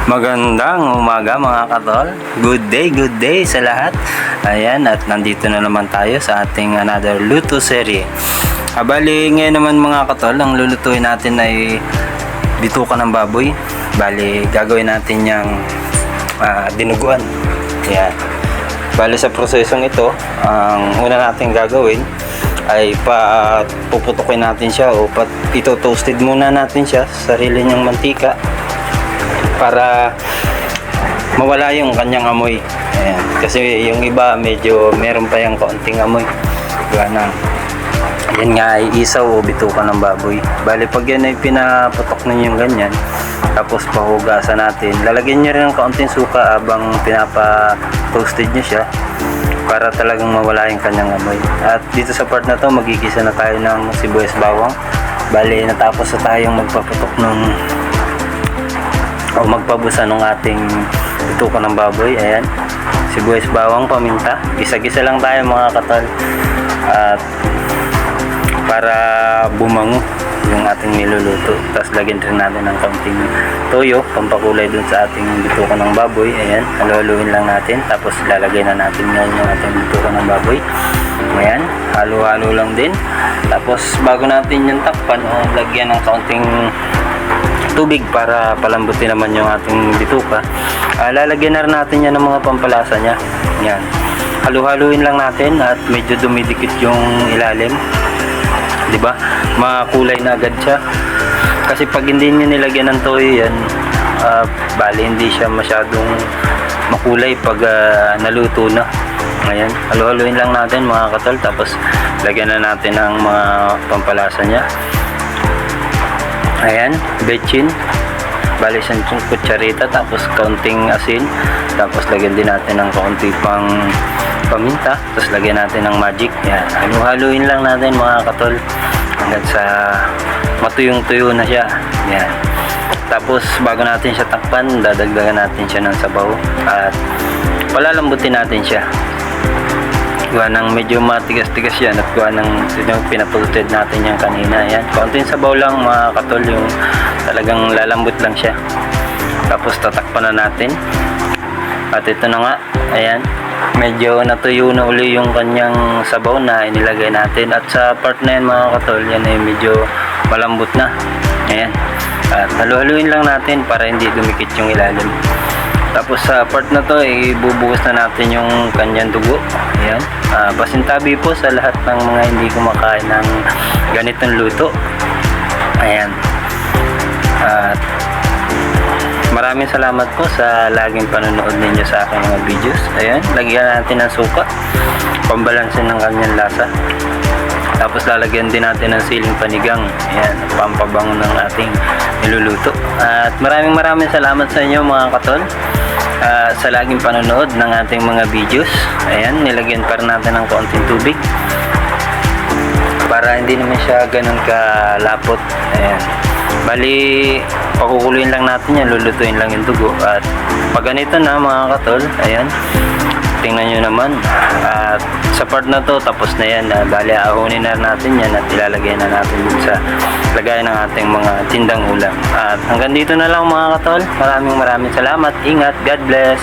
Magandang umaga mga katol. Good day sa lahat. Ayan, at nandito na naman tayo sa ating another luto serie. Bali, ngayon naman mga katol, ang lulutuin natin ay bituka ng baboy. Bali, gagawin natin yung dinuguan. Ayan. Bali, sa prosesong ito, ang una natin gagawin ay puputukin natin siya o ito-toasted muna natin siya sa sarili niyang mantika para mawala yung kanyang amoy. Ayan. Kasi yung iba medyo meron pa yung kaunting amoy. Diba na? Yan nga ay isaw o bituka ng baboy. Bali pag yan ay pinaputok ninyo yung ganyan, tapos pahugasan natin, lalagyan nyo rin ng kaunting suka habang pinapa-toasted nyo siya para talagang mawala yung kanyang amoy. At dito sa part na to, magigisa na tayo ng sibuyas bawang. Bali natapos na tayong magpaputok ng o magpabusa ng ating bituka ng baboy. Ayan, sibuyas bawang, paminta, gisa-gisa lang tayo mga katol, at para bumango yung ating niluluto. Tapos lagyan rin natin ng kaunting toyo, pampakulay dun sa ating bituka ng baboy. Ayan, haluhaluin lang natin, tapos lalagay na natin ngayon yung ating bituka ng baboy. Ayan, halo-halo lang din. Tapos bago natin yung takpan o lagyan ng kaunting tubig para palambutin naman yung ating bituka, lalagyan na rin natin yan ng mga pampalasa nya. Yan, halu-haluin lang natin at medyo dumidikit yung ilalim, di ba? Makulay na agad siya. Kasi pag hindi niyo nilagyan ng toyo yan, bali hindi siya masyadong makulay pag naluto na. Ayan, halu-haluin lang natin mga katol, tapos lagyan na natin ang mga pampalasa nya. Ayan, bechin, bali isang kutsarita, tapos kaunting asin, tapos lagyan din natin ng kaunti pang paminta, tapos lagyan natin ng magic. Yan, halu-haluin lang natin mga katol hanggang sa matuyong-tuyo na siya. Yan, tapos bago natin siya takpan, dadagdagan natin siya ng sabaw at palalambutin natin siya. Gawa ng medyo matigas-tigas yan at gawa ng pinapulted natin yan kanina. Ayan, kaunting sabaw lang mga katol, yung talagang lalambot lang siya. Tapos tatakpan na natin. At ito na nga, ayan, medyo natuyo na uli yung kanyang sabaw na inilagay natin. At sa part na yan mga katol, yan ay medyo malambot na. Ayan, at halu-haluin lang natin para hindi dumikit yung ilalim. Tapos sa part na to, ibubuhos na natin yung kanyang dugo. Ayan, pasintabi po sa lahat ng mga hindi kumakain ng ganitong luto. Ayan, at maraming salamat po sa laging panonood ninyo sa aking mga videos. Ayan, lagyan natin ng suka, pambalansin ng kanyang lasa. Tapos lalagyan din natin ng siling panigang. Ayan, pampabango ng ating niluluto. At maraming salamat sa inyo mga katol, sa laging panonood ng ating mga videos. Ayan, nilagyan pa rin natin ng kaunting tubig para hindi naman siya ganun kalapot. Ayan, bali pakukuluin lang natin yan, lulutuin lang yung dugo. At pag ganito na mga katol, ayan, tingnan nyo naman. At sa part na to, tapos na yan. Bali ahonin na natin yan at ilalagay na natin dun sa lagay ng ating mga tindang ulam. At hanggang dito na lang mga katol. Maraming salamat. Ingat. God bless.